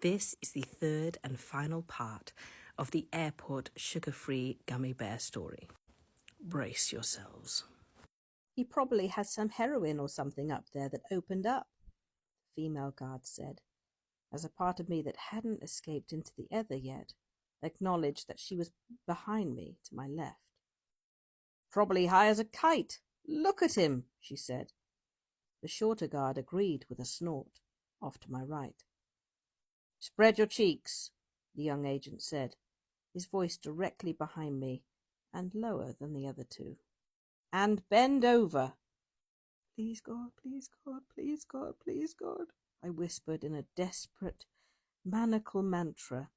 This is the third and final part of the airport sugar-free gummy bear story. Brace yourselves. He probably has some heroin or something up there that opened up, the female guard said, as a part of me that hadn't escaped into the ether yet acknowledged that she was behind me to my left. Probably high as a kite. Look at him, she said. The shorter guard agreed with a snort, off to my right. Spread your cheeks, the young agent said, his voice directly behind me and lower than the other two. And bend over. Please God, please God, please God, please God, I whispered in a desperate, maniacal mantra,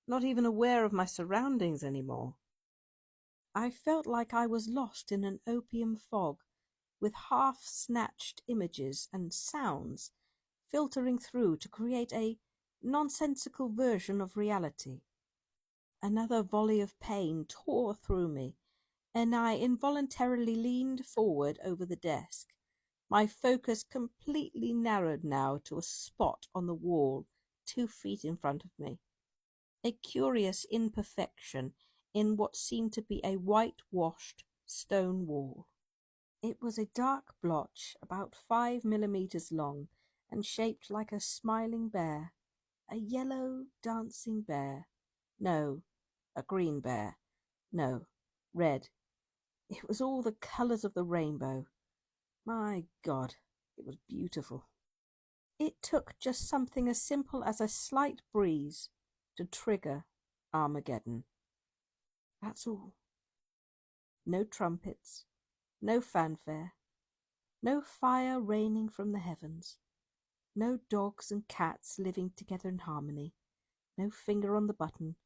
not even aware of my surroundings anymore. I felt like I was lost in an opium fog, with half-snatched images and sounds filtering through to create a nonsensical version of reality. Another volley of pain tore through me, and I involuntarily leaned forward over the desk, my focus completely narrowed now to a spot on the wall 2 feet in front of me. A curious imperfection in what seemed to be a whitewashed stone wall. It was a dark blotch about 5 millimeters long and shaped like a smiling bear, a yellow dancing bear. No, a green bear. No, red. It was all the colours of the rainbow. My God, it was beautiful. It took just something as simple as a slight breeze to trigger Armageddon. That's all. No trumpets, no fanfare, no fire raining from the heavens, no dogs and cats living together in harmony, no finger on the button,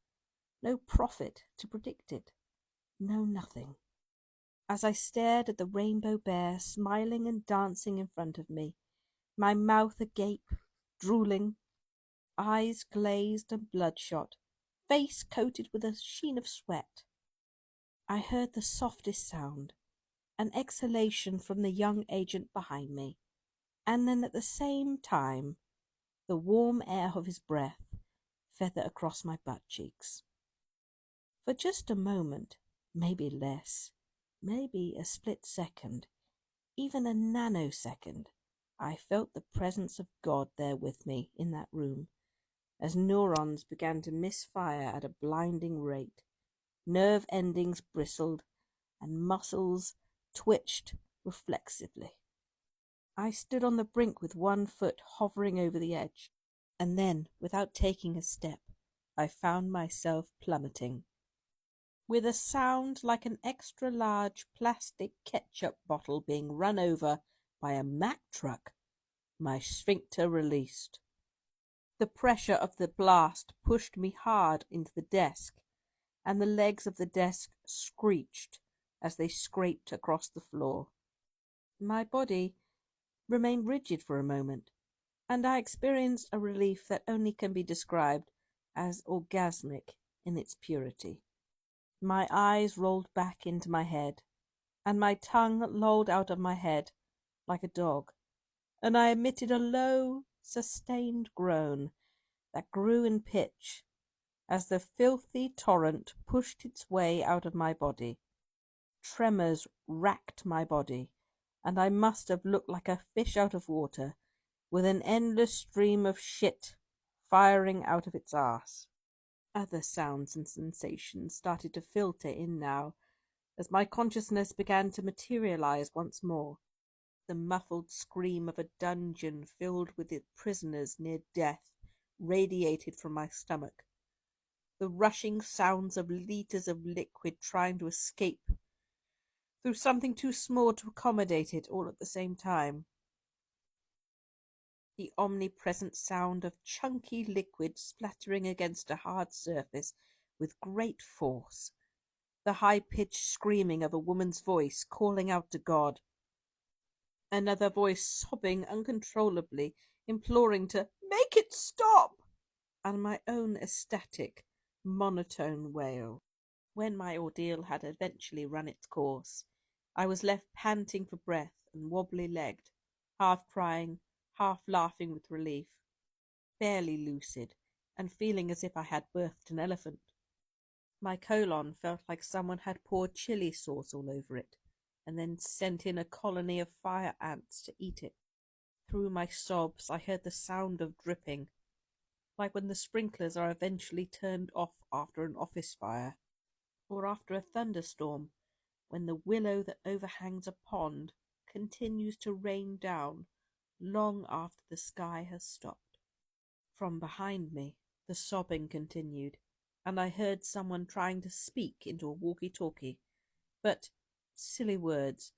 no prophet to predict it, no nothing. As I stared at the rainbow bear smiling and dancing in front of me, my mouth agape, drooling, eyes glazed and bloodshot, face coated with a sheen of sweat, I heard the softest sound, an exhalation from the young agent behind me, and then at the same time the warm air of his breath feather across my butt cheeks. For just a moment, maybe less, maybe a split second, even a nanosecond, I felt the presence of God there with me in that room, as neurons began to misfire at a blinding rate, nerve endings bristled, and muscles twitched reflexively. I stood on the brink with one foot hovering over the edge, and then, without taking a step, I found myself plummeting. With a sound like an extra-large plastic ketchup bottle being run over by a Mack truck, my sphincter released. The pressure of the blast pushed me hard into the desk, and the legs of the desk screeched as they scraped across the floor. My body remained rigid for a moment, and I experienced a relief that only can be described as orgasmic in its purity. My eyes rolled back into my head, and my tongue lolled out of my head like a dog, and I emitted a low, sustained groan that grew in pitch as the filthy torrent pushed its way out of my body. Tremors racked my body, and I must have looked like a fish out of water, with an endless stream of shit firing out of its arse. Other sounds and sensations started to filter in now, as my consciousness began to materialize once more. The muffled scream of a dungeon filled with its prisoners near death radiated from my stomach. The rushing sounds of liters of liquid trying to escape through something too small to accommodate it all at the same time. The omnipresent sound of chunky liquid splattering against a hard surface with great force. The high-pitched screaming of a woman's voice calling out to God. Another voice sobbing uncontrollably, imploring to make it stop, and my own ecstatic, monotone wail. When my ordeal had eventually run its course, I was left panting for breath and wobbly-legged, half crying, half laughing with relief, barely lucid, and feeling as if I had birthed an elephant. My colon felt like someone had poured chili sauce all over it, and then sent in a colony of fire ants to eat it. Through my sobs I heard the sound of dripping, like when the sprinklers are eventually turned off after an office fire, or after a thunderstorm, when the willow that overhangs a pond continues to rain down long after the sky has stopped. From behind me, the sobbing continued, and I heard someone trying to speak into a walkie-talkie, but silly words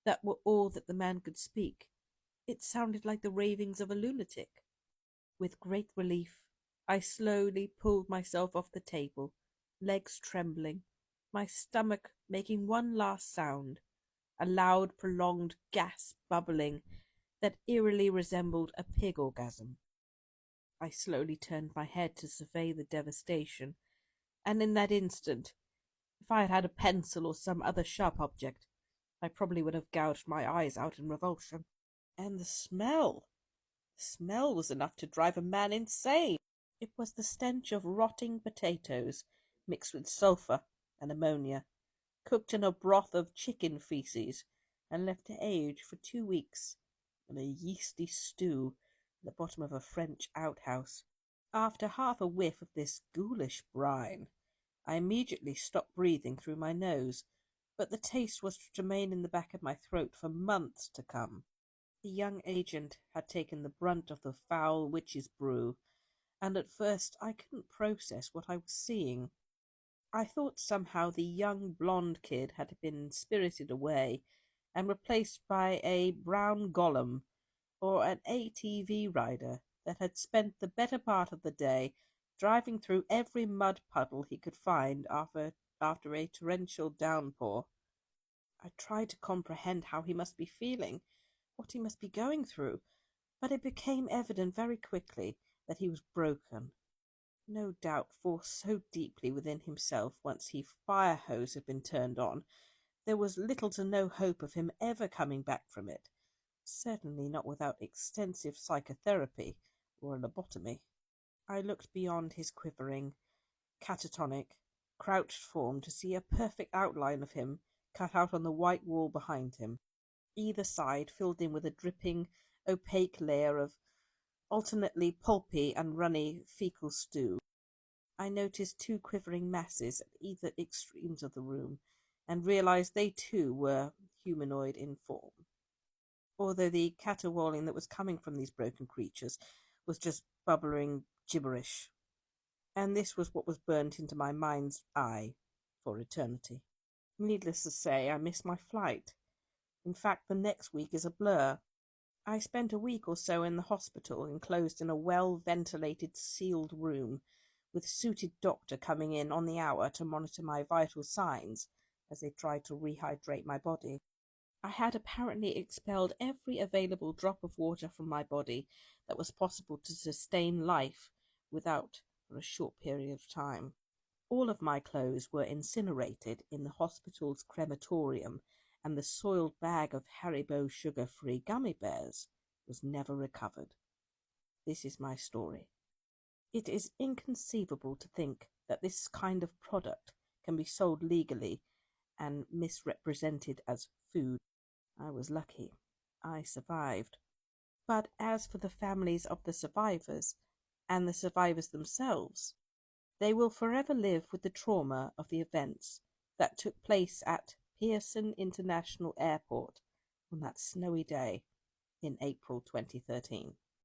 that were all that the man could speak. It sounded like the ravings of a lunatic. With great relief, I slowly pulled myself off the table, legs trembling, my stomach making one last sound, a loud, prolonged gasp bubbling that eerily resembled a pig orgasm. I slowly turned my head to survey the devastation, and in that instant, if I had had a pencil or some other sharp object, I probably would have gouged my eyes out in revulsion. And the smell! The smell was enough to drive a man insane. It was the stench of rotting potatoes mixed with sulphur and ammonia, cooked in a broth of chicken feces and left to age for 2 weeks in a yeasty stew at the bottom of a French outhouse. After half a whiff of this ghoulish brine, I immediately stopped breathing through my nose, but the taste was to remain in the back of my throat for months to come. The young agent had taken the brunt of the foul witch's brew, and at first I couldn't process what I was seeing. I thought somehow the young blonde kid had been spirited away and replaced by a brown golem or an ATV rider that had spent the better part of the day driving through every mud puddle he could find after a torrential downpour. I tried to comprehend how he must be feeling, what he must be going through, but it became evident very quickly that he was broken. No doubt forced so deeply within himself once his fire hose had been turned on, there was little to no hope of him ever coming back from it, certainly not without extensive psychotherapy or a lobotomy. I looked beyond his quivering, catatonic, crouched form to see a perfect outline of him cut out on the white wall behind him, either side filled in with a dripping, opaque layer of alternately pulpy and runny fecal stew. I noticed 2 quivering masses at either extremes of the room, and realized they too were humanoid in form, although the caterwauling that was coming from these broken creatures was just bubbling gibberish, and this was what was burnt into my mind's eye for eternity. Needless to say, I missed my flight. In fact, the next week is a blur. I spent a week or so in the hospital, enclosed in a well-ventilated, sealed room, with a suited doctor coming in on the hour to monitor my vital signs as they tried to rehydrate my body. I had apparently expelled every available drop of water from my body that was possible to sustain life without for a short period of time. All of my clothes were incinerated in the hospital's crematorium, and the soiled bag of Haribo sugar-free gummy bears was never recovered. This is my story. It is inconceivable to think that this kind of product can be sold legally and misrepresented as food. I was lucky. I survived. But as for the families of the survivors, and the survivors themselves, they will forever live with the trauma of the events that took place at Pearson International Airport on that snowy day in April 2013.